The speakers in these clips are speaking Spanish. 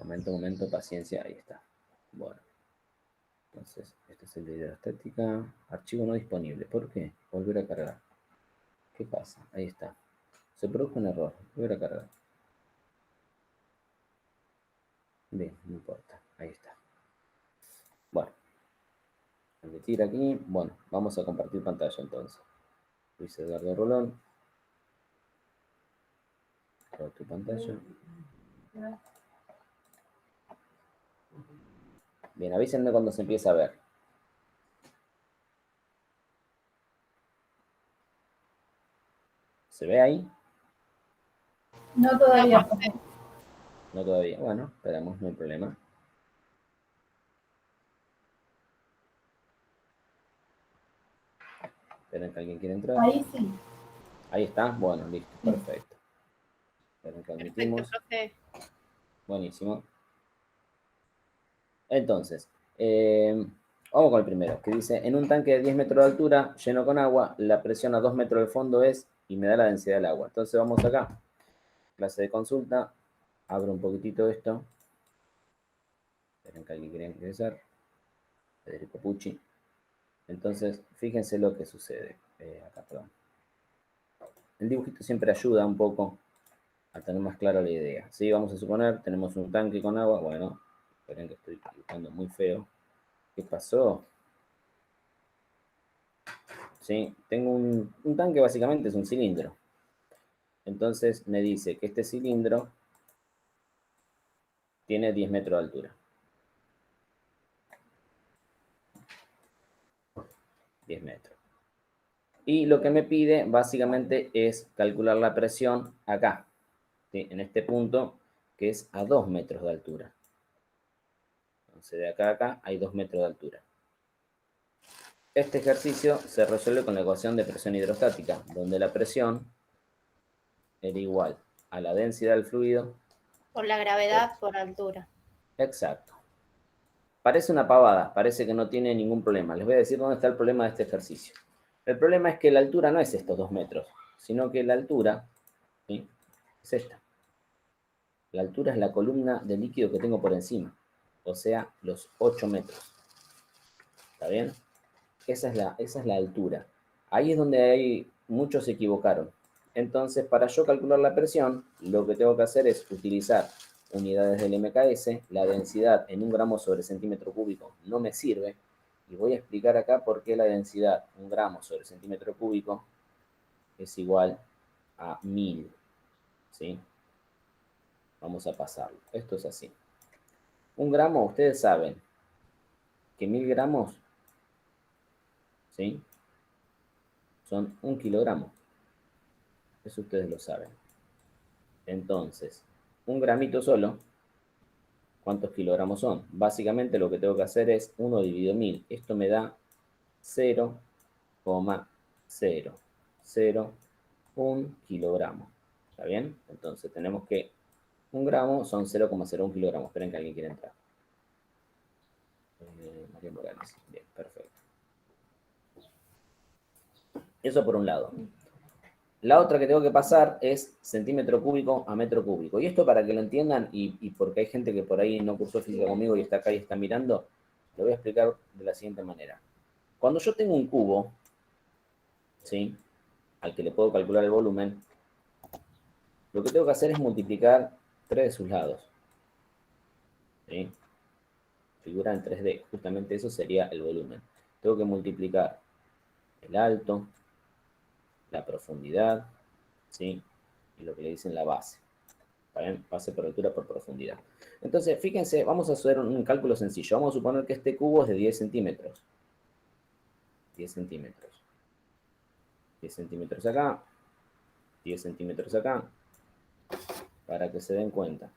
Momento, paciencia, ahí está. Bueno, entonces, este es el de hidrostática. Archivo no disponible. ¿Por qué? Volver a cargar. ¿Qué pasa? Ahí está. Se produjo un error. Volver a cargar. Bien, no importa. Ahí está. Bueno, emitir aquí. Bueno, vamos a compartir pantalla entonces. Luis Eduardo Rolón. Tu pantalla. Bien, avísenme cuando se empieza a ver. ¿Se ve ahí? No todavía. No todavía. Bueno, esperamos, no hay problema. Esperen que alguien quiere entrar. Ahí sí. Ahí está. Bueno, listo. Perfecto. Esperen que admitimos. Perfecto, profe. Buenísimo. Entonces, vamos con el primero, que dice, en un tanque de 10 metros de altura, lleno con agua, la presión a 2 metros del fondo es, y me da la densidad del agua. Entonces vamos acá, clase de consulta, abro un poquitito esto. Esperen que alguien quiera ingresar. Federico Pucci. Entonces, fíjense lo que sucede. Acá, perdón. El dibujito siempre ayuda un poco a tener más clara la idea. Sí, vamos a suponer, tenemos un tanque con agua. Bueno, esperen que estoy dibujando muy feo. ¿Qué pasó? ¿Sí? Tengo un tanque, básicamente es un cilindro. Entonces me dice que este cilindro tiene 10 metros de altura. 10 metros. Y lo que me pide básicamente es calcular la presión acá, ¿sí? En este punto, que es a 2 metros de altura. Entonces de acá a acá hay 2 metros de altura. Este ejercicio se resuelve con la ecuación de presión hidrostática, donde la presión era igual a la densidad del fluido. Por la gravedad por altura. Exacto. Parece una pavada, parece que no tiene ningún problema. Les voy a decir dónde está el problema de este ejercicio. El problema es que la altura no es estos 2 metros, sino que la altura, ¿sí?, es esta. La altura es la columna de líquido que tengo por encima, o sea, los 8 metros. ¿Está bien? Esa es la altura. Ahí es donde muchos se equivocaron. Entonces, para yo calcular la presión, lo que tengo que hacer es utilizar unidades del MKS, la densidad en 1 gramo sobre centímetro cúbico no me sirve, y voy a explicar acá por qué la densidad 1 gramo sobre centímetro cúbico es igual a 1000, ¿sí? Vamos a pasarlo. Esto es así. 1 gramo, ustedes saben que 1000 gramos, ¿sí?, son 1 kilogramo. Eso ustedes lo saben. Entonces, 1 gramito solo, ¿cuántos kilogramos son? Básicamente lo que tengo que hacer es 1 dividido 1000. Esto me da 0,001 kilogramo. ¿Está bien? Entonces tenemos que 1 gramo son 0,01 kilogramos. Esperen que alguien quiera entrar. María Morales. Bien, perfecto. Eso por un lado. La otra que tengo que pasar es centímetro cúbico a metro cúbico. Y esto para que lo entiendan, y porque hay gente que por ahí no cursó física conmigo y está acá y está mirando, lo voy a explicar de la siguiente manera. Cuando yo tengo un cubo, ¿sí?, al que le puedo calcular el volumen, lo que tengo que hacer es multiplicar 3 de sus lados. ¿Sí? Figura en 3D. Justamente eso sería el volumen. Tengo que multiplicar el alto, la profundidad, ¿sí?, y lo que le dicen la base. ¿Bien? Base por altura por profundidad. Entonces, fíjense, vamos a hacer un cálculo sencillo. Vamos a suponer que este cubo es de 10 centímetros. 10 centímetros. 10 centímetros acá. 10 centímetros acá. Para que se den cuenta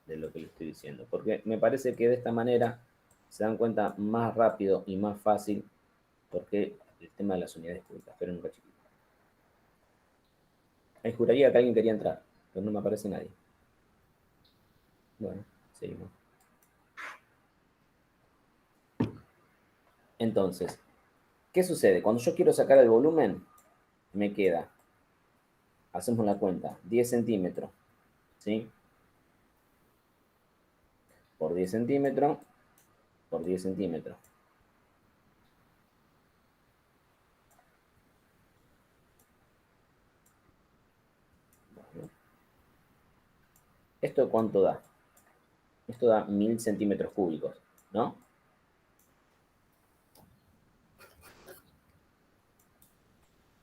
de lo que les estoy diciendo. Porque me parece que de esta manera se dan cuenta más rápido y más fácil, porque el tema de las unidades cúbicas. Esperen un cachito. Ahí juraría que alguien quería entrar, pero no me aparece nadie. Bueno, seguimos. Entonces, ¿qué sucede? Cuando yo quiero sacar el volumen, me queda, hacemos la cuenta, 10 centímetros, ¿sí?, por 10 centímetros por 10 centímetros. Bueno. ¿Esto cuánto da? Esto da 1000 centímetros cúbicos, ¿no?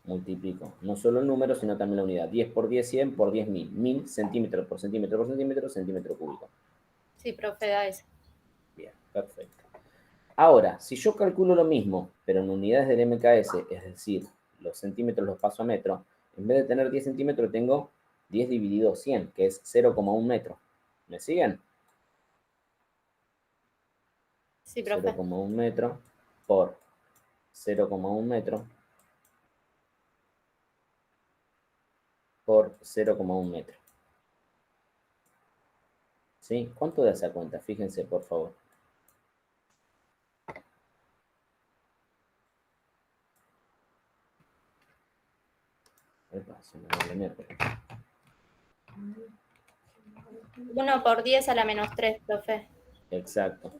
Multiplico no solo el número, sino también la unidad. 10 por 10, 100 por 10, 1000. 1000 centímetros por centímetro por centímetro, centímetro cúbico. Sí, profe, da eso. Bien, perfecto. Ahora, si yo calculo lo mismo, pero en unidades del MKS, es decir, los centímetros los paso a metro, en vez de tener 10 centímetros, tengo 10 dividido 100, que es 0,1 metro. ¿Me siguen? Sí, profe. 0,1 metro por 0,1 metro por 0,1 metro. ¿Sí? ¿Cuánto da esa cuenta? Fíjense, por favor. Epa, se me va a venir, pero... 1 por 10 a la menos 3, profe. Exacto.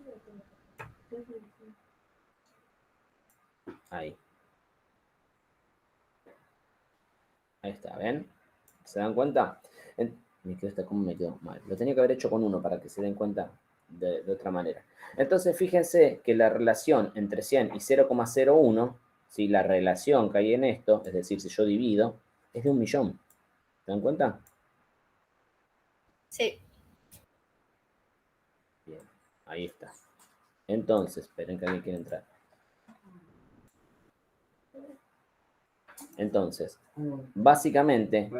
Ahí. Ahí está, ¿ven? ¿Se dan cuenta? Me quedo hasta cómo me quedó mal. Lo tenía que haber hecho con 1 para que se den cuenta de otra manera. Entonces, fíjense que la relación entre 100 y 0,01, si la relación que hay en esto, es decir, si yo divido, es de 1.000.000. ¿Se dan cuenta? Sí. Bien, ahí está. Entonces, esperen que alguien quiere entrar. Entonces, básicamente,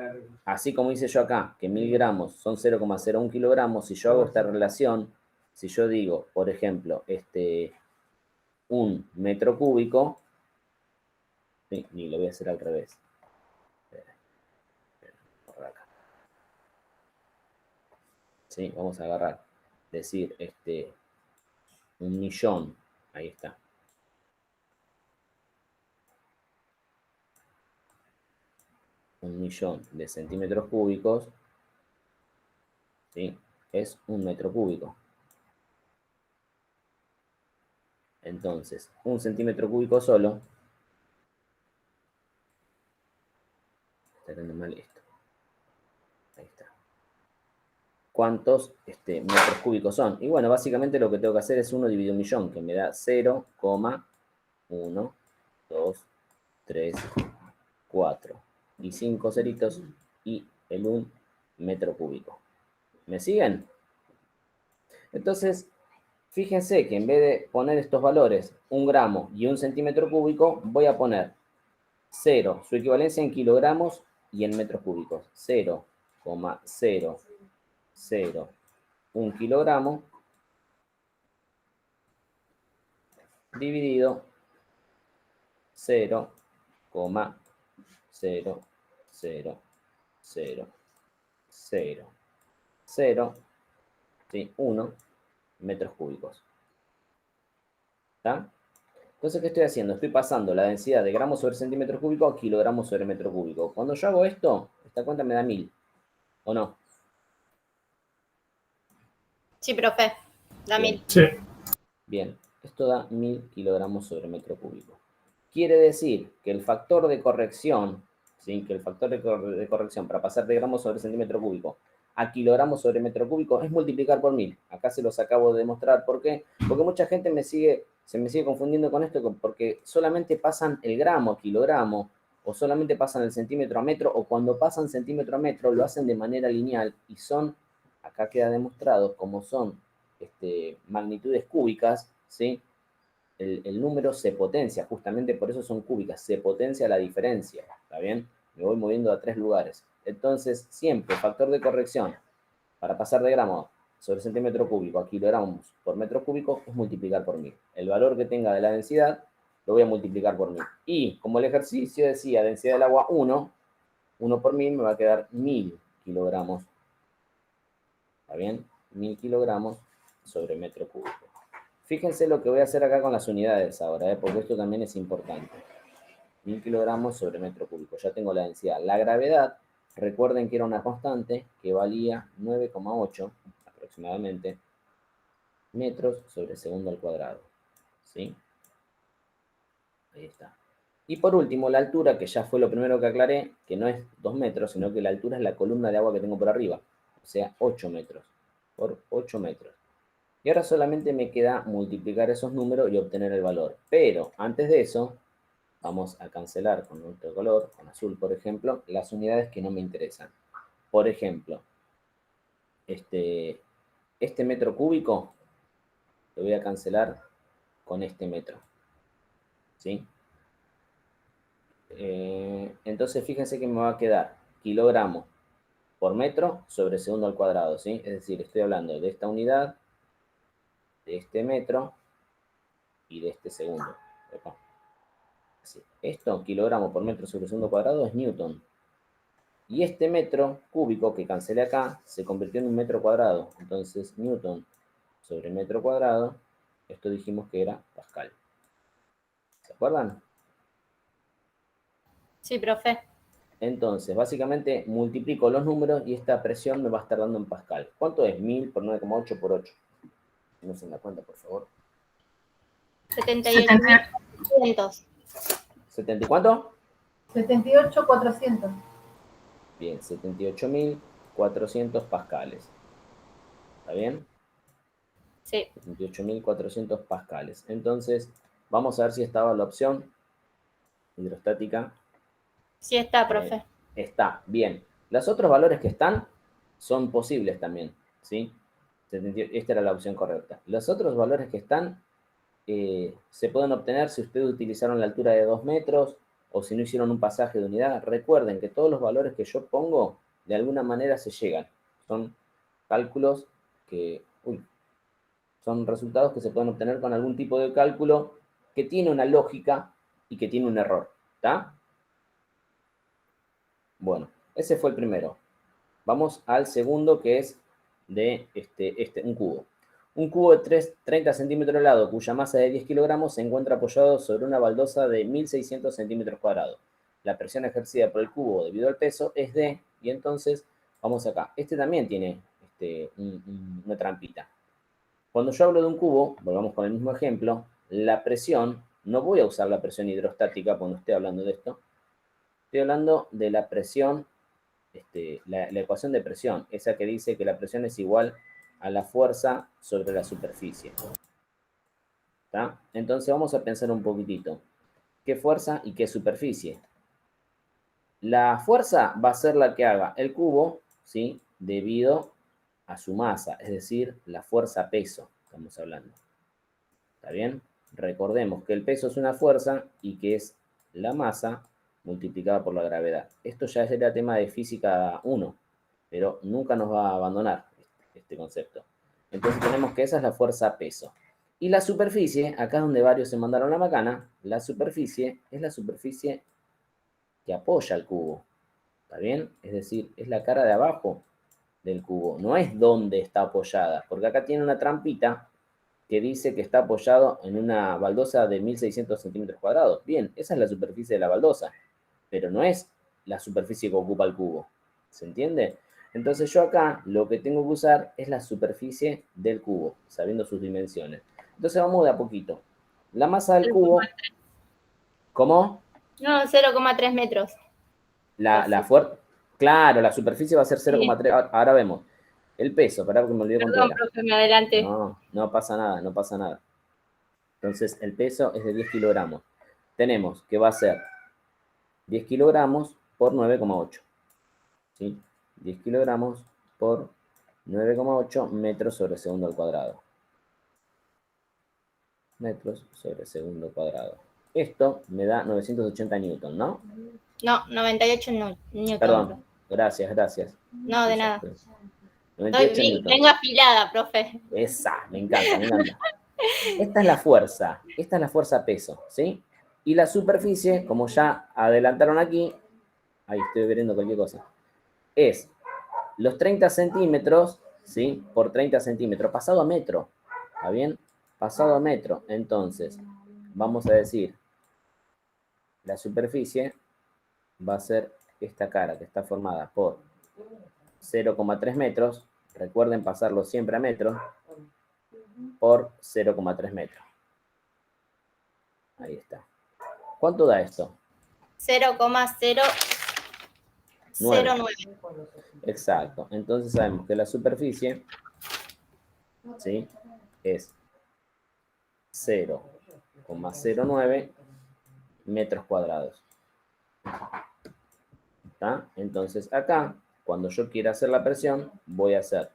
así como hice yo acá, que 1000 gramos son 0,01 kilogramos, si yo hago esta relación, si yo digo, por ejemplo, un metro cúbico, sí, ni lo voy a hacer al revés. Por acá. Sí, vamos a agarrar, decir, 1.000.000, ahí está. 1.000.000 de centímetros cúbicos, ¿sí? Es un metro cúbico. Entonces, un centímetro cúbico solo, está quedando mal esto. Ahí está. ¿Cuántos metros cúbicos son? Y bueno, básicamente lo que tengo que hacer es 1 dividido 1.000.000, que me da 0,1, 2, 3, 4 y 5 ceritos y el 1 metro cúbico. ¿Me siguen? Entonces, fíjense que en vez de poner estos valores, 1 gramo y 1 centímetro cúbico, voy a poner 0, su equivalencia en kilogramos y en metros cúbicos. 0,001 kilogramo dividido 0,0000001 metros cúbicos. ¿Está? Entonces, ¿qué estoy haciendo? Estoy pasando la densidad de gramos sobre centímetro cúbico a kilogramos sobre metro cúbico. Cuando yo hago esto, esta cuenta me da 1000. ¿O no? Sí, profe. Da Bien. 1000. Sí. Bien, esto da 1000 kilogramos sobre metro cúbico. Quiere decir que el factor de corrección, ¿sí? Que el factor de corrección para pasar de gramos sobre centímetro cúbico a kilogramos sobre metro cúbico es multiplicar por 1000. Acá se los acabo de demostrar. ¿Por qué? Porque mucha gente se me sigue confundiendo con esto porque solamente pasan el gramo a kilogramo o solamente pasan el centímetro a metro o cuando pasan centímetro a metro lo hacen de manera lineal y son, acá queda demostrado, como son magnitudes cúbicas, ¿sí? El número se potencia, justamente por eso son cúbicas, se potencia la diferencia, ¿está bien? Me voy moviendo a 3 lugares. Entonces, siempre el factor de corrección para pasar de gramo sobre centímetro cúbico a kilogramos por metro cúbico es multiplicar por 1000. El valor que tenga de la densidad lo voy a multiplicar por 1000. Y como el ejercicio decía densidad del agua 1 por 1000 me va a quedar 1000 kilogramos. ¿Está bien? 1000 kilogramos sobre metro cúbico. Fíjense lo que voy a hacer acá con las unidades ahora, porque esto también es importante. 1000 kilogramos sobre metro cúbico. Ya tengo la densidad. La gravedad, recuerden que era una constante que valía 9,8 aproximadamente. metros sobre segundo al cuadrado. ¿Sí? Ahí está. Y por último, la altura, que ya fue lo primero que aclaré, que no es 2 metros, sino que la altura es la columna de agua que tengo por arriba. O sea, 8 metros por 8 metros. Y ahora solamente me queda multiplicar esos números y obtener el valor. Pero antes de eso, vamos a cancelar con otro color, con azul, por ejemplo, las unidades que no me interesan. Por ejemplo, este metro cúbico lo voy a cancelar con este metro. ¿Sí? Entonces, fíjense que me va a quedar kilogramos por metro sobre segundo al cuadrado, ¿sí? Es decir, estoy hablando de esta unidad, de este metro y de este segundo. Así. Esto, kilogramo por metro sobre segundo cuadrado, es newton. Y este metro cúbico que cancelé acá se convirtió en un metro cuadrado. Entonces, newton sobre metro cuadrado, esto dijimos que era pascal. ¿Se acuerdan? Sí, profe. Entonces, básicamente multiplico los números y esta presión me va a estar dando en pascal. ¿Cuánto es? 1000 por 9,8 por 8. No se me da cuenta, por favor. 78.400. ¿70 y cuánto? 78.400. Bien, 78.400 pascales. ¿Está bien? Sí. 78.400 pascales. Entonces, vamos a ver si estaba la opción hidrostática. Sí está, profe. Está, bien. Los otros valores que están son posibles también, ¿sí? Esta era la opción correcta. Los otros valores que están se pueden obtener si ustedes utilizaron la altura de 2 metros o si no hicieron un pasaje de unidad. Recuerden que todos los valores que yo pongo, de alguna manera se llegan. Son cálculos que... son resultados que se pueden obtener con algún tipo de cálculo que tiene una lógica y que tiene un error. ¿Está? Bueno, ese fue el primero. Vamos al segundo, que es de un cubo. Un cubo de 30 centímetros de lado, cuya masa de 10 kilogramos, se encuentra apoyado sobre una baldosa de 1600 centímetros cuadrados. La presión ejercida por el cubo debido al peso es de, y entonces vamos acá. Este también tiene una trampita. Cuando yo hablo de un cubo, volvamos con el mismo ejemplo, la presión, no voy a usar la presión hidrostática cuando esté hablando de esto, estoy hablando de la presión, la ecuación de presión, esa que dice que la presión es igual a la fuerza sobre la superficie. ¿Está? Entonces vamos a pensar un poquitito. ¿Qué fuerza y qué superficie? La fuerza va a ser la que haga el cubo, ¿sí? Debido a su masa, es decir, la fuerza peso, estamos hablando. ¿Está bien? Recordemos que el peso es una fuerza y que es la masa multiplicada por la gravedad. Esto ya era tema de física 1, pero nunca nos va a abandonar este concepto. Entonces tenemos que esa es la fuerza peso. Y la superficie, acá es donde varios se mandaron la macana, la superficie es la superficie que apoya el cubo. ¿Está bien? Es decir, es la cara de abajo del cubo. No es donde está apoyada, porque acá tiene una trampita que dice que está apoyado en una baldosa de 1600 centímetros cuadrados. Bien, esa es la superficie de la baldosa, pero no es la superficie que ocupa el cubo. ¿Se entiende? Entonces yo acá lo que tengo que usar es la superficie del cubo, sabiendo sus dimensiones. Entonces vamos de a poquito. La masa del cubo... ¿Cómo? No, 0,3 metros. La fuerza... Claro, la superficie va a ser 0,3. Sí. Ahora vemos. El peso, pará porque me olvidé cuánto Perdón, era. profe, me adelanté. No, no pasa nada, no pasa nada. Entonces, el peso es de 10 kilogramos. Tenemos que va a ser 10 kilogramos por 9,8. ¿Sí? 10 kilogramos por 9,8 metros sobre segundo al cuadrado. Metros sobre segundo cuadrado. Esto me da 980 newton, ¿no? No, 98 newton. Perdón, gracias. No, de nada. 98 newton. Vengo afilada, profe. Esa, me encanta. Esta es la fuerza peso, ¿sí? Y la superficie, como ya adelantaron aquí, ahí estoy viendo cualquier cosa, es los 30 centímetros, ¿sí? Por 30 centímetros, pasado a metro, ¿está bien? Pasado a metro. Entonces, vamos a decir, la superficie va a ser esta cara que está formada por 0,3 metros. Recuerden pasarlo siempre a metros. por 0,3 metros. Ahí está. ¿Cuánto da esto? 0,009. Exacto. Entonces sabemos que la superficie, ¿sí?, es 0,09 metros cuadrados. ¿Está? Entonces acá, cuando yo quiera hacer la presión, voy a hacer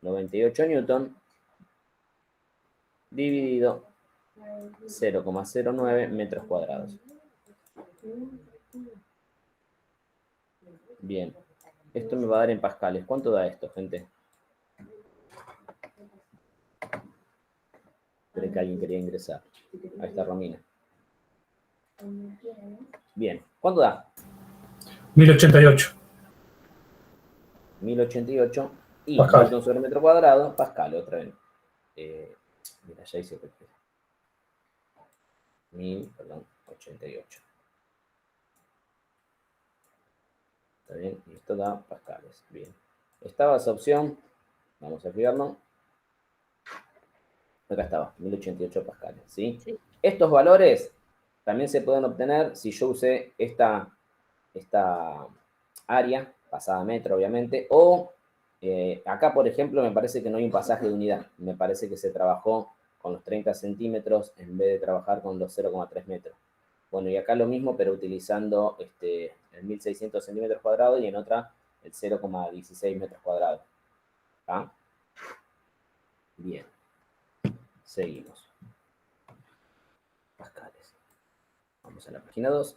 98 newton dividido 0,09 metros cuadrados. Bien. Esto me va a dar en pascales. ¿Cuánto da esto, gente? Creo que alguien quería ingresar. Ahí está Romina. Bien. ¿Cuánto da? 1088. 1088 y Pascal. newton sobre metro cuadrado, pascal, otra vez. Mira, ya hice 1088. ¿Está bien? Y esto da pascales. Bien. Estaba esa opción. Vamos a fijarnos. Acá estaba, 1088 pascales, ¿sí? Sí. Estos valores también se pueden obtener si yo usé esta área, pasada a metro, obviamente, o acá, por ejemplo, me parece que no hay un pasaje de unidad. Me parece que se trabajó con los 30 centímetros en vez de trabajar con los 0,3 metros. Bueno, y acá lo mismo, pero utilizando el 1600 centímetros cuadrados y en otra el 0,16 metros cuadrados. ¿Ah? Bien. Seguimos. Pascales. Vamos a la página 2.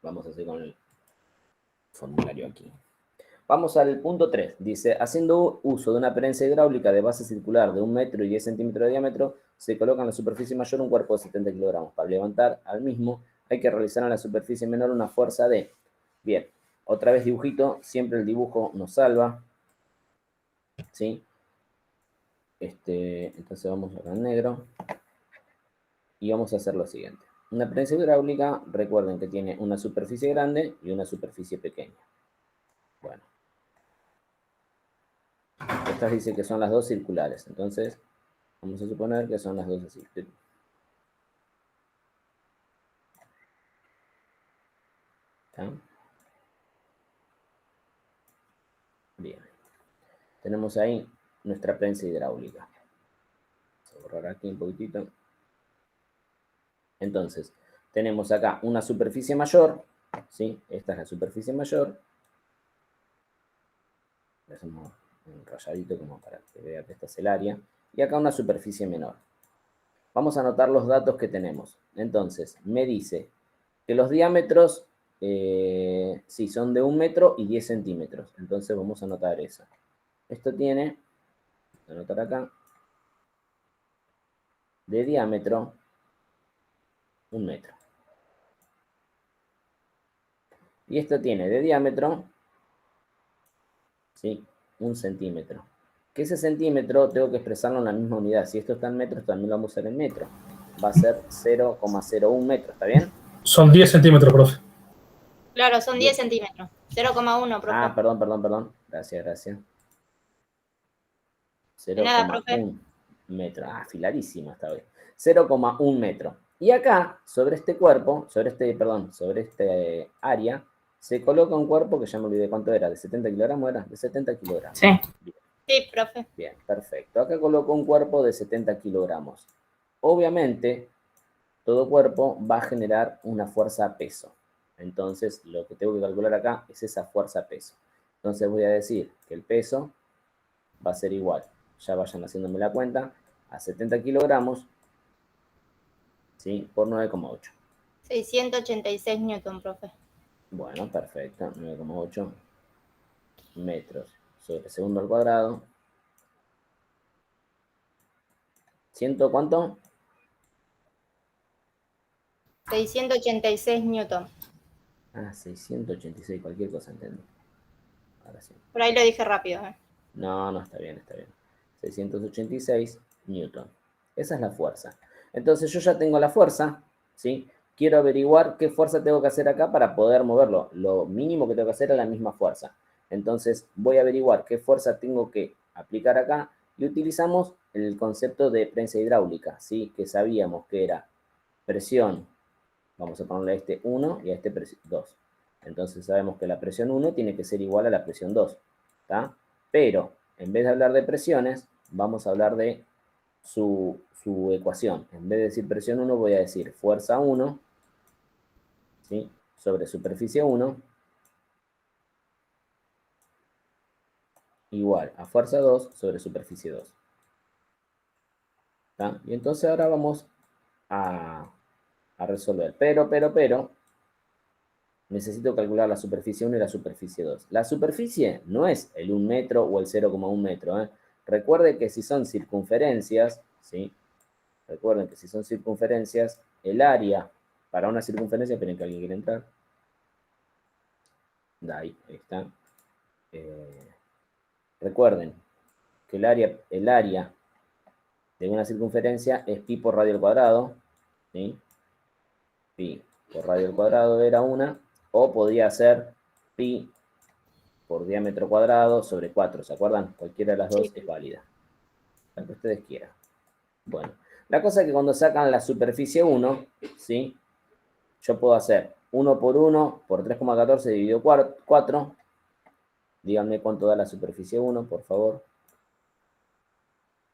Vamos a hacer con el formulario aquí. Vamos al punto 3. Dice, haciendo uso de una prensa hidráulica de base circular de 1 metro y 10 centímetros de diámetro, se coloca en la superficie mayor un cuerpo de 70 kilogramos. Para levantar al mismo, hay que realizar en la superficie menor una fuerza de... Bien, otra vez dibujito. Siempre el dibujo nos salva. ¿Sí? Entonces vamos acá en negro. Y vamos a hacer lo siguiente. Una prensa hidráulica, recuerden que tiene una superficie grande y una superficie pequeña. Bueno. Estas dice que son las dos circulares. Entonces, vamos a suponer que son las dos así. ¿Está? Bien. Tenemos ahí nuestra prensa hidráulica. Vamos a borrar aquí un poquitito. Entonces, tenemos acá una superficie mayor, ¿sí? Esta es la superficie mayor. Le hacemos un rayadito como para que vea que esta es el área. Y acá una superficie menor. Vamos a anotar los datos que tenemos. Entonces, me dice que los diámetros, sí, son de 1 metro y 10 centímetros. Entonces, vamos a anotar eso. Esto tiene, voy a anotar acá, de diámetro 1 metro. Y esto tiene de diámetro, ¿sí?, 1 centímetro. Que ese centímetro tengo que expresarlo en la misma unidad. Si esto está en metros, también lo vamos a usar en metro. Va a ser 0,01 metros, ¿está bien? Son 10 centímetros, profe. Claro, son 10 centímetros. 0,1, profe. Ah, perdón. Gracias. De nada, profe. 0,1 metro. Ah, afiladísima esta vez. 0,1 metro. Y acá, sobre este cuerpo, sobre este área, se coloca un cuerpo que ya me olvidé cuánto era, ¿de 70 kilogramos era? De 70 kilogramos. Sí. Bien. Sí, profe. Bien, perfecto. Acá coloco un cuerpo de 70 kilogramos. Obviamente, todo cuerpo va a generar una fuerza-peso. Entonces, lo que tengo que calcular acá es esa fuerza-peso. Entonces voy a decir que el peso va a ser igual, ya vayan haciéndome la cuenta, a 70 kilogramos, ¿sí?, por 9,8. 686 newton, profe. Bueno, perfecto. 9,8 metros sobre segundo al cuadrado. ¿100 cuánto? 686 newton. Ah, 686, cualquier cosa entendí. Ahora sí. Por ahí lo dije rápido, ¿eh? No, está bien. 686 newton. Esa es la fuerza. Entonces yo ya tengo la fuerza, ¿sí? Quiero averiguar qué fuerza tengo que hacer acá para poder moverlo. Lo mínimo que tengo que hacer es la misma fuerza. Entonces voy a averiguar qué fuerza tengo que aplicar acá y utilizamos el concepto de prensa hidráulica, ¿sí? Que sabíamos que era presión, vamos a ponerle a este 1 y a este 2. Entonces sabemos que la presión 1 tiene que ser igual a la presión 2, ¿está? Pero en vez de hablar de presiones, vamos a hablar de su ecuación. En vez de decir presión 1, voy a decir fuerza 1, ¿sí? Sobre superficie 1 igual a fuerza 2 sobre superficie 2. ¿Está? Y entonces ahora vamos a resolver. Pero, necesito calcular la superficie 1 y la superficie 2. La superficie no es el 1 metro o el 0,1 metro. Recuerden que si son circunferencias, ¿sí? Recuerden que si son circunferencias, el área para una circunferencia, esperen que alguien quiera entrar. Ahí está. Recuerden que el área de una circunferencia es pi por radio al cuadrado, ¿sí? Pi por radio al cuadrado era una, o podría ser pi por diámetro cuadrado sobre 4, ¿se acuerdan? Cualquiera de las dos es válida. La que ustedes quieran. Bueno, la cosa es que cuando sacan la superficie 1, ¿sí? Yo puedo hacer 1 por 1 por 3,14 dividido 4. Díganme cuánto da la superficie 1, por favor.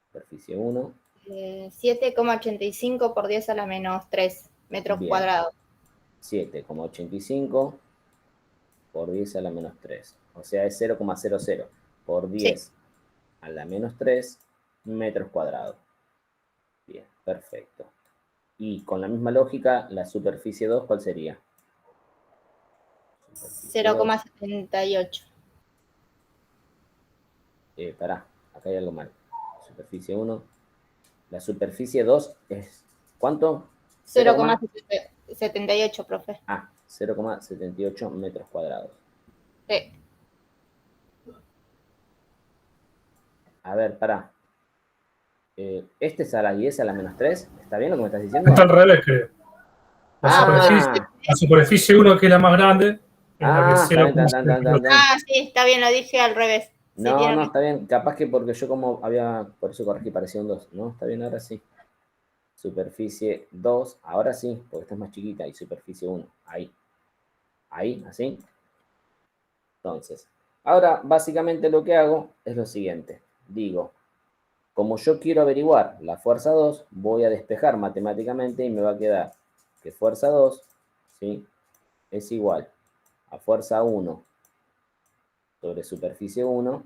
Superficie 1. 7,85 por 10 a la menos 3 metros Bien. cuadrados. 7,85 por 10 a la menos 3. O sea, es 0,00 por 10 a la menos 3 metros cuadrados. Bien, perfecto. Y con la misma lógica, la superficie 2, ¿cuál sería? 0,78. Pará, acá hay algo mal. Superficie 1. La superficie 2 es, ¿cuánto? 0,78, profe. 0,78 metros cuadrados. Sí. A ver, pará. Este es a la 10 a la menos 3. ¿Está bien lo que me estás diciendo? Está al revés, creo. La superficie 1, que es la más grande, es la que 0,78. Sí, está bien, lo dije al revés. No, está bien. Capaz que porque yo como había, por eso corregí, parecía un 2. No, está bien, ahora sí. Superficie 2, ahora sí, porque esta es más chiquita. Y superficie 1, ahí. Ahí, así. Entonces, ahora básicamente lo que hago es lo siguiente. Digo, como yo quiero averiguar la fuerza 2, voy a despejar matemáticamente y me va a quedar que fuerza 2, ¿sí? Es igual a fuerza 1 sobre superficie 1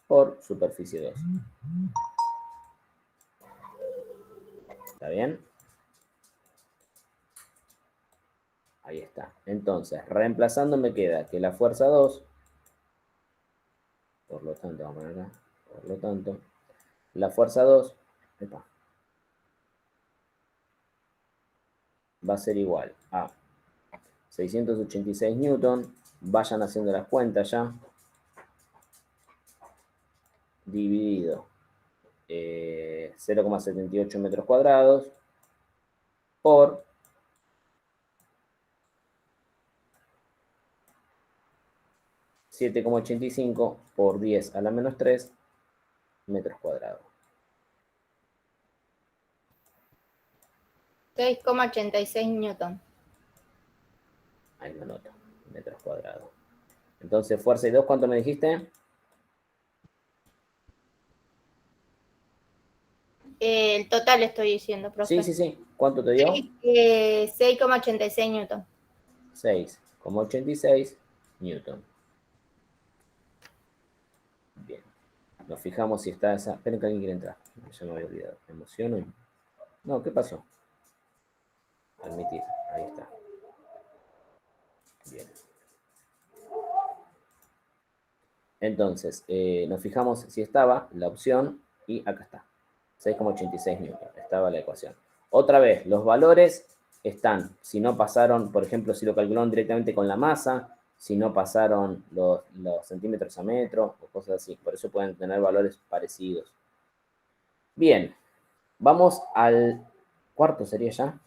por superficie 2. ¿Está bien? Ahí está. Entonces, reemplazando me queda que la fuerza 2, por lo tanto, vamos a poner acá, por lo tanto, la fuerza 2 va a ser igual a 686 newton, vayan haciendo las cuentas ya, dividido 0,78 metros cuadrados por 7,85 por 10 a la menos 3 metros cuadrados. 6,86 newton. Ahí lo noto, metros cuadrados. Entonces, fuerza y 2, ¿cuánto me dijiste? El total estoy diciendo, profe. Sí. ¿Cuánto te dio? 6,86 newton. 6,86 newton. Bien. Nos fijamos si está esa... Esperen que alguien quiere entrar. Ya me había olvidado. Me emociono. No, ¿qué pasó? Admitir. Ahí está. Bien. Entonces, nos fijamos si estaba la opción y acá está. 6,86 newton. Estaba la ecuación. Otra vez, los valores están. Si no pasaron, por ejemplo, si lo calcularon directamente con la masa, si no pasaron los centímetros a metro o cosas así. Por eso pueden tener valores parecidos. Bien. Vamos al cuarto, ¿sería ya?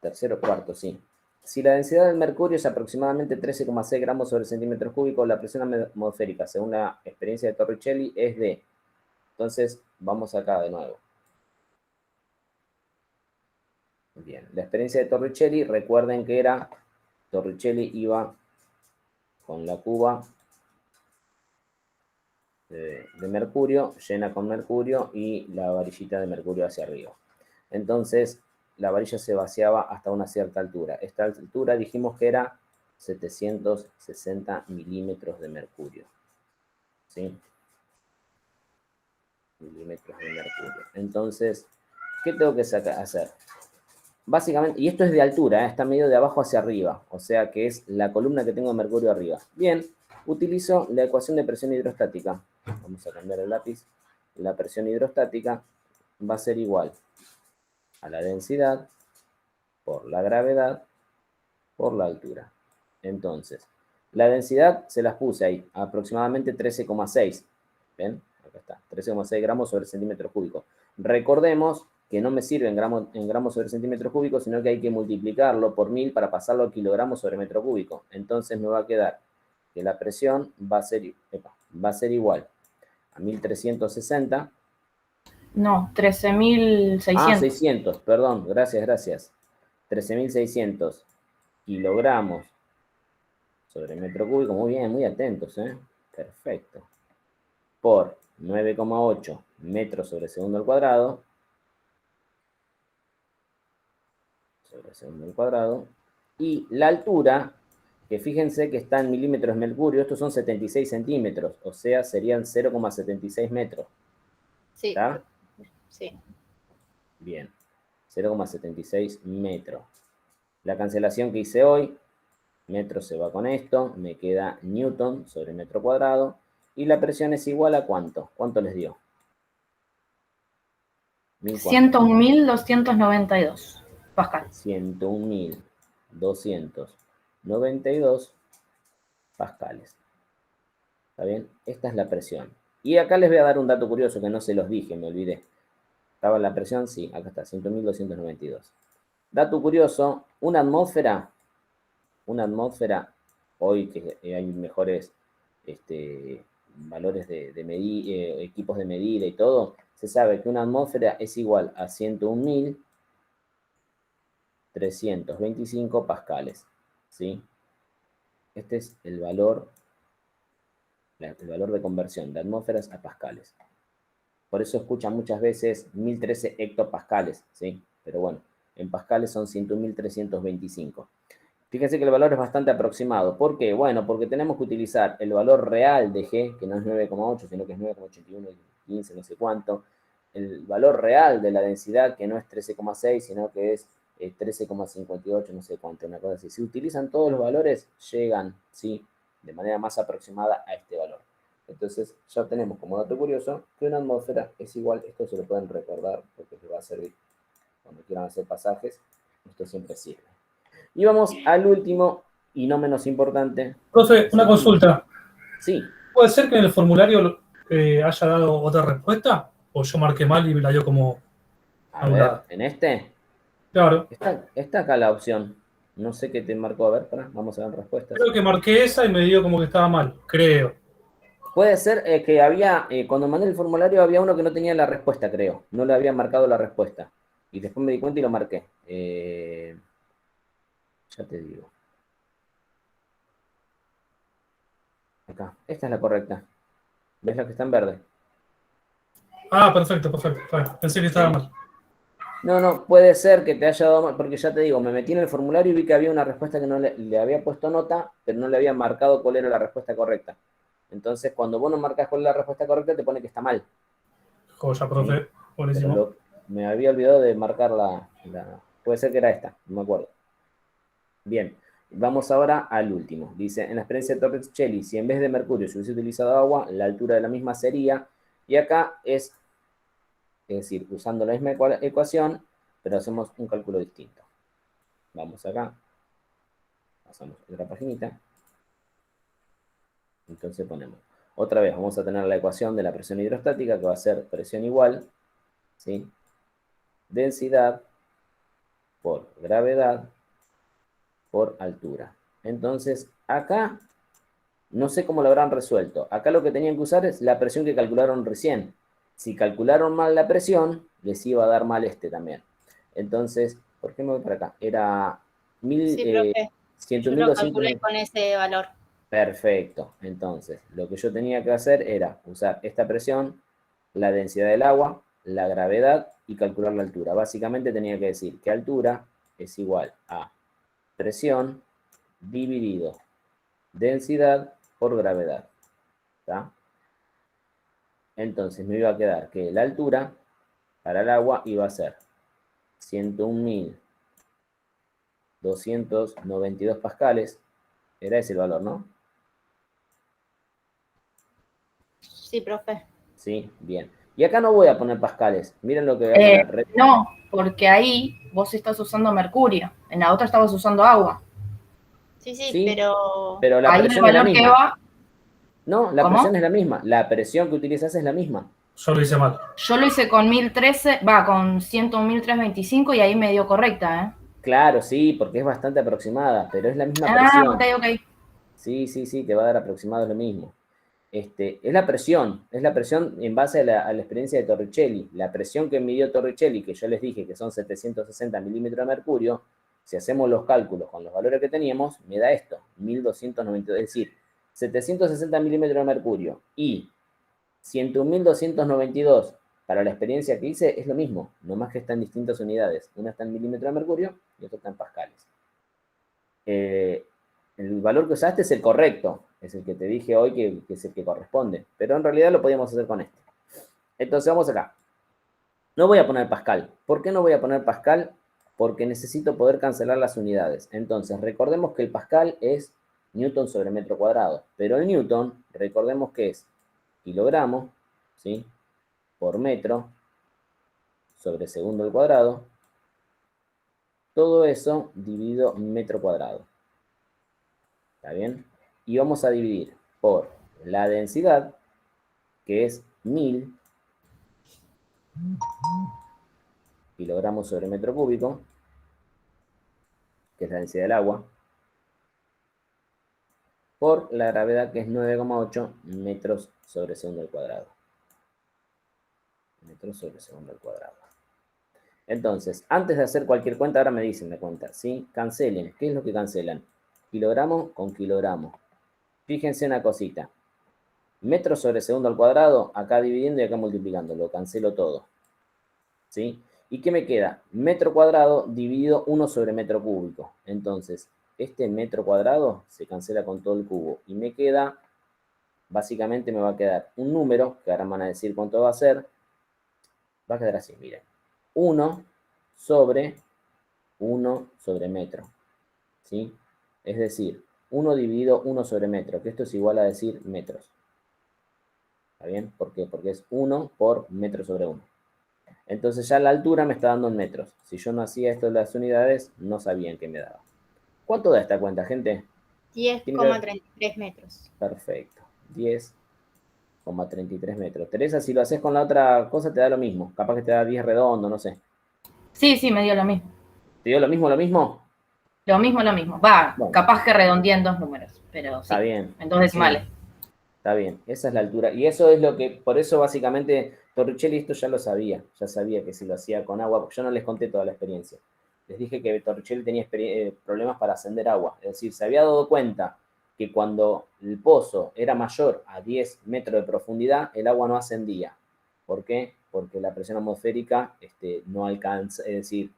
Tercero, cuarto, sí. Si la densidad del mercurio es aproximadamente 13,6 gramos sobre centímetros cúbicos, la presión atmosférica, según la experiencia de Torricelli, es de Entonces, vamos acá de nuevo. Bien, la experiencia de Torricelli, recuerden que era, Torricelli iba con la cuba de mercurio, llena con mercurio y la varillita de mercurio hacia arriba. Entonces, la varilla se vaciaba hasta una cierta altura. Esta altura dijimos que era 760 milímetros de mercurio. ¿Sí? Milímetros de mercurio. Entonces, ¿qué tengo que hacer? Básicamente, y esto es de altura, está medio de abajo hacia arriba, o sea que es la columna que tengo de mercurio arriba. Bien, utilizo la ecuación de presión hidrostática. Vamos a cambiar el lápiz. La presión hidrostática va a ser igual a la densidad por la gravedad por la altura. Entonces, la densidad se las puse ahí, aproximadamente 13,6. ¿Ven? Acá está, 13,6 gramos sobre centímetro cúbico. Recordemos que no me sirve en gramos sobre centímetro cúbico, sino que hay que multiplicarlo por 1000 para pasarlo a kilogramos sobre metro cúbico. Entonces me va a quedar que la presión va a ser igual a 1360. No, 13.600. Ah, 600, perdón, gracias. 13.600 kilogramos sobre metro cúbico. Muy bien, muy atentos, ¿eh? Perfecto. Por 9,8 metros sobre segundo al cuadrado. Sobre segundo al cuadrado. Y la altura, que fíjense que está en milímetros de mercurio, estos son 76 centímetros, o sea, serían 0,76 metros. Sí. ¿Está? Sí. Bien, 0,76 metros. La cancelación que hice hoy, metro se va con esto, me queda newton sobre metro cuadrado, y la presión es igual a ¿cuánto? ¿Cuánto les dio? 101.292 pascal. 101.292 pascales. ¿Está bien? Esta es la presión. Y acá les voy a dar un dato curioso que no se los dije, me olvidé. ¿Estaba la presión? Sí, acá está, 100.292. Dato curioso, una atmósfera, hoy que hay mejores valores de medir, equipos de medida y todo, se sabe que una atmósfera es igual a 101.325 pascales. ¿Sí? Este es el valor de conversión de atmósferas a pascales. Por eso escuchan muchas veces 1013 hectopascales, ¿sí? Pero bueno, en pascales son 101.325. Fíjense que el valor es bastante aproximado. ¿Por qué? Bueno, porque tenemos que utilizar el valor real de G, que no es 9,8, sino que es 9,81, 15, no sé cuánto. El valor real de la densidad, que no es 13,6, sino que es 13,58, no sé cuánto, una cosa así. Si utilizan todos los valores, llegan, ¿sí?, de manera más aproximada a este valor. Entonces, ya tenemos como dato curioso que una atmósfera es igual, esto se lo pueden recordar porque les va a servir cuando quieran hacer pasajes, esto siempre sirve. Y vamos al último y no menos importante. Profe, una consulta. Sí. ¿Puede ser que en el formulario haya dado otra respuesta? ¿O yo marqué mal y me la dio como A ver, ¿en este? Claro. Está acá la opción. No sé qué te marcó. A ver, vamos a ver respuestas. Creo que marqué esa y me dio como que estaba mal, creo. Puede ser que había, cuando mandé el formulario había uno que no tenía la respuesta, creo. No le había marcado la respuesta. Y después me di cuenta y lo marqué. Ya te digo. Acá. Esta es la correcta. ¿Ves la que está en verde? Ah, perfecto. Pensé que estaba mal. No, puede ser que te haya dado mal, porque ya te digo, me metí en el formulario y vi que había una respuesta que no le había puesto nota, pero no le había marcado cuál era la respuesta correcta. Entonces, cuando vos no marcas cuál es la respuesta correcta, te pone que está mal. Joya, profe. ¿Sí? Buenísimo. Me había olvidado de marcar la... Puede ser que era esta, no me acuerdo. Bien, vamos ahora al último. Dice, en la experiencia de Torricelli, si en vez de mercurio se hubiese utilizado agua, la altura de la misma sería... Y acá es decir, usando la misma ecuación, pero hacemos un cálculo distinto. Vamos acá. Pasamos otra paginita. Entonces ponemos, otra vez vamos a tener la ecuación de la presión hidrostática, que va a ser presión igual, ¿sí?, densidad por gravedad por altura. Entonces, acá, no sé cómo lo habrán resuelto. Acá lo que tenían que usar es la presión que calcularon recién. Si calcularon mal la presión, les iba a dar mal este también. Entonces, ¿por qué me voy para acá? Era Sí, profe. Yo lo calculé 100.200. con ese valor. Perfecto. Entonces, lo que yo tenía que hacer era usar esta presión, la densidad del agua, la gravedad y calcular la altura. Básicamente tenía que decir que altura es igual a presión dividido densidad por gravedad. ¿Está? Entonces me iba a quedar que la altura para el agua iba a ser 101.292 pascales. Era ese el valor, ¿no? Sí, profe. Sí, bien. Y acá no voy a poner pascales. Miren lo que voy a poner. No, porque ahí vos estás usando mercurio. En la otra estabas usando agua. Sí, sí, Sí, pero pero la Ahí el presión es la valor que misma. va, No, la ¿cómo? presión es la misma. La presión que utilizas es la misma. Yo lo hice mal. Yo lo hice con 1013, con 101.325 y ahí me dio correcta, ¿eh? Claro, sí, porque es bastante aproximada, pero es la misma Ah, presión. ok. Sí, sí, sí, te va a dar aproximado lo mismo. Es la presión en base a la experiencia de Torricelli. La presión que midió Torricelli, que yo les dije que son 760 milímetros de mercurio, si hacemos los cálculos con los valores que teníamos, me da esto, 1292. Es decir, 760 milímetros de mercurio y 101.292 para la experiencia que hice es lo mismo, nomás que está en distintas unidades. Una está en milímetros de mercurio y otra está en pascales. El valor que usaste es el correcto, es el que te dije hoy que es el que corresponde, pero en realidad lo podíamos hacer con este. Entonces vamos acá. No voy a poner pascal. ¿Por qué no voy a poner pascal? Porque necesito poder cancelar las unidades. Entonces recordemos que el pascal es newton sobre metro cuadrado, pero el newton, recordemos que es kilogramo, ¿sí?, por metro sobre segundo al cuadrado. Todo eso dividido metro cuadrado. ¿Está bien? Y vamos a dividir por la densidad, que es 1000 kilogramos sobre metro cúbico, que es la densidad del agua, por la gravedad, que es 9,8 metros sobre segundo al cuadrado. Metros sobre segundo al cuadrado. Entonces, antes de hacer cualquier cuenta, ahora me dicen la cuenta, ¿sí? Cancelen. ¿Qué es lo que cancelan? Kilogramo con kilogramo. Fíjense una cosita. Metro sobre segundo al cuadrado, acá dividiendo y acá multiplicando. Lo cancelo todo. ¿Sí? ¿Y qué me queda? Metro cuadrado dividido 1 sobre metro cúbico. Entonces, este metro cuadrado se cancela con todo el cubo. Y me queda, básicamente me va a quedar un número, que ahora me van a decir cuánto va a ser. Va a quedar así, miren. 1 sobre metro. ¿Sí? Es decir, 1 dividido 1 sobre metro, que esto es igual a decir metros. ¿Está bien? ¿Por qué? Porque es 1 por metro sobre 1. Entonces ya la altura me está dando en metros. Si yo no hacía esto de las unidades, no sabían qué me daba. ¿Cuánto da esta cuenta, gente? 10,33 metros. Perfecto. 10,33 metros. Teresa, si lo haces con la otra cosa, te da lo mismo. Capaz que te da 10 redondo, no sé. Sí, me dio lo mismo. ¿Te dio lo mismo, lo mismo? Lo mismo. Bueno. Capaz que redondeé en 2 números, pero sí. Está bien. En 2 decimales. Sí. Está bien, esa es la altura. Y eso es lo que, por eso básicamente, Torricelli esto ya lo sabía. Ya sabía que si lo hacía con agua, porque yo no les conté toda la experiencia. Les dije que Torricelli tenía problemas para ascender agua. Es decir, se había dado cuenta que cuando el pozo era mayor a 10 metros de profundidad, el agua no ascendía. ¿Por qué? Porque la presión atmosférica no alcanza, es decir,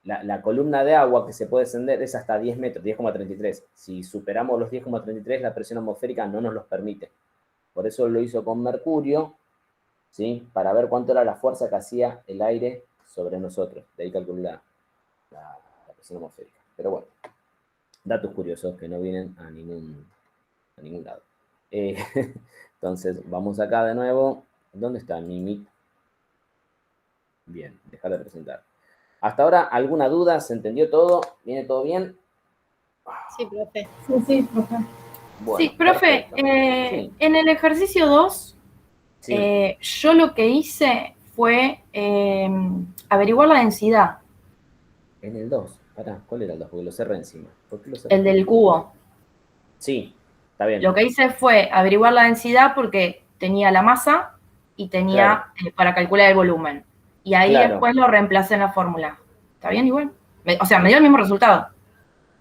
la columna de agua que se puede descender es hasta 10 metros, 10,33. Si superamos los 10,33, la presión atmosférica no nos los permite. Por eso lo hizo con mercurio, ¿sí?, para ver cuánto era la fuerza que hacía el aire sobre nosotros. De ahí calculé la presión atmosférica. Pero bueno, datos curiosos que no vienen a ningún lado. Entonces, vamos acá de nuevo. ¿Dónde está mi mic? Bien, dejar de presentar. Hasta ahora, ¿alguna duda? ¿Se entendió todo? ¿Viene todo bien? Sí, profe. Sí, profe. Bueno, sí, profe, sí. En el ejercicio 2, sí, yo lo que hice fue averiguar la densidad. En el 2, pará, ¿cuál era el 2? Porque lo cerré encima. ¿Por qué lo cerré? El del cubo. Sí, está bien. Lo que hice fue averiguar la densidad porque tenía la masa y tenía para calcular el volumen. Y ahí después lo reemplacé en la fórmula. ¿Está bien igual? O sea, me dio el mismo resultado.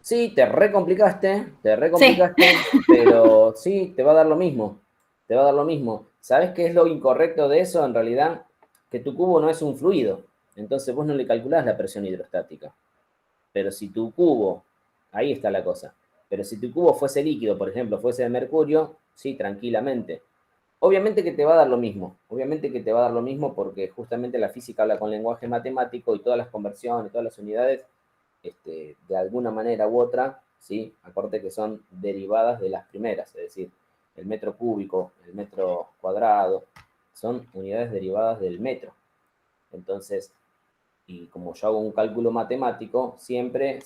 Sí, te recomplicaste, pero sí, te va a dar lo mismo. Te va a dar lo mismo. ¿Sabes qué es lo incorrecto de eso? En realidad, que tu cubo no es un fluido. Entonces vos no le calculás la presión hidrostática. Pero si tu cubo, ahí está la cosa. Pero si tu cubo fuese líquido, por ejemplo, fuese de mercurio, sí, tranquilamente. Obviamente que te va a dar lo mismo. Obviamente que te va a dar lo mismo porque justamente la física habla con lenguaje matemático y todas las conversiones, todas las unidades, de alguna manera u otra, ¿sí? Aparte que son derivadas de las primeras, es decir, el metro cúbico, el metro cuadrado, son unidades derivadas del metro. Entonces, y como yo hago un cálculo matemático, siempre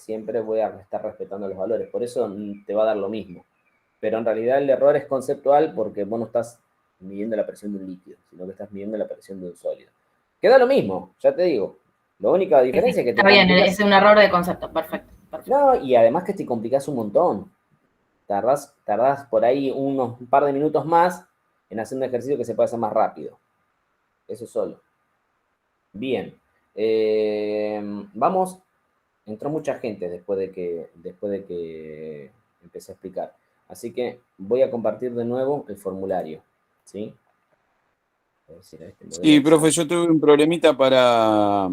voy a estar respetando los valores. Por eso te va a dar lo mismo. Pero en realidad el error es conceptual porque vos no estás midiendo la presión de un líquido, sino que estás midiendo la presión de un sólido. Queda lo mismo, ya te digo. La única diferencia es que te está bien, es un error de concepto, perfecto. No, y además que te complicás un montón. Tardás por ahí un par de minutos más en hacer un ejercicio que se puede hacer más rápido. Eso solo. Bien. Vamos. Entró mucha gente después de que empecé a explicar. Así que voy a compartir de nuevo el formulario. ¿Sí? Sí, profe, yo tuve un problemita para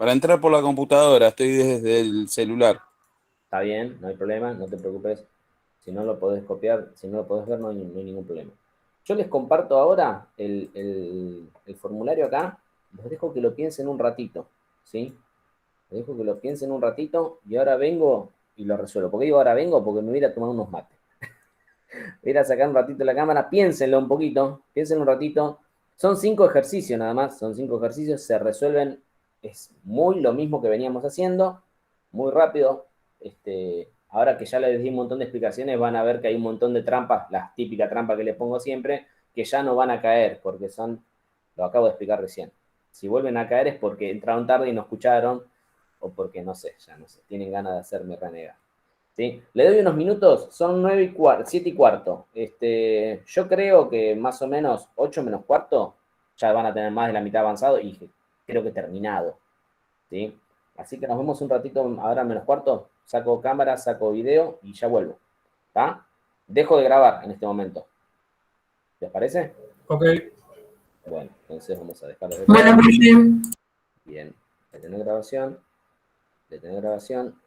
entrar por la computadora, estoy desde el celular. Está bien, no hay problema, no te preocupes. Si no lo podés copiar, si no lo podés ver, no hay ningún problema. Yo les comparto ahora el formulario acá. Les dejo que lo piensen un ratito, ¿sí? Les dejo que lo piensen un ratito y ahora vengo y lo resuelvo. ¿Por qué digo ahora vengo? Porque me voy a ir a tomar unos mates. Voy a ir a sacar un ratito la cámara, piénsenlo un poquito, piénsenlo un ratito. Son 5 ejercicios nada más, son 5 ejercicios, se resuelven, es muy lo mismo que veníamos haciendo, muy rápido. Ahora que ya les di un montón de explicaciones, van a ver que hay un montón de trampas, las típicas trampas que les pongo siempre, que ya no van a caer, porque son, lo acabo de explicar recién. Si vuelven a caer es porque entraron tarde y no escucharon, o porque, no sé, ya no sé, tienen ganas de hacerme renegar. ¿Sí? Le doy unos minutos, son 7 y cuarto. Yo creo que más o menos 8 menos cuarto ya van a tener más de la mitad avanzado y creo que terminado. ¿Sí? Así que nos vemos un ratito ahora menos cuarto. Saco cámara, saco video y ya vuelvo. ¿Está? Dejo de grabar en este momento. ¿Les parece? Ok. Bueno, entonces vamos a dejar de Bueno, grabar. Bien. Detener grabación. Detener grabación.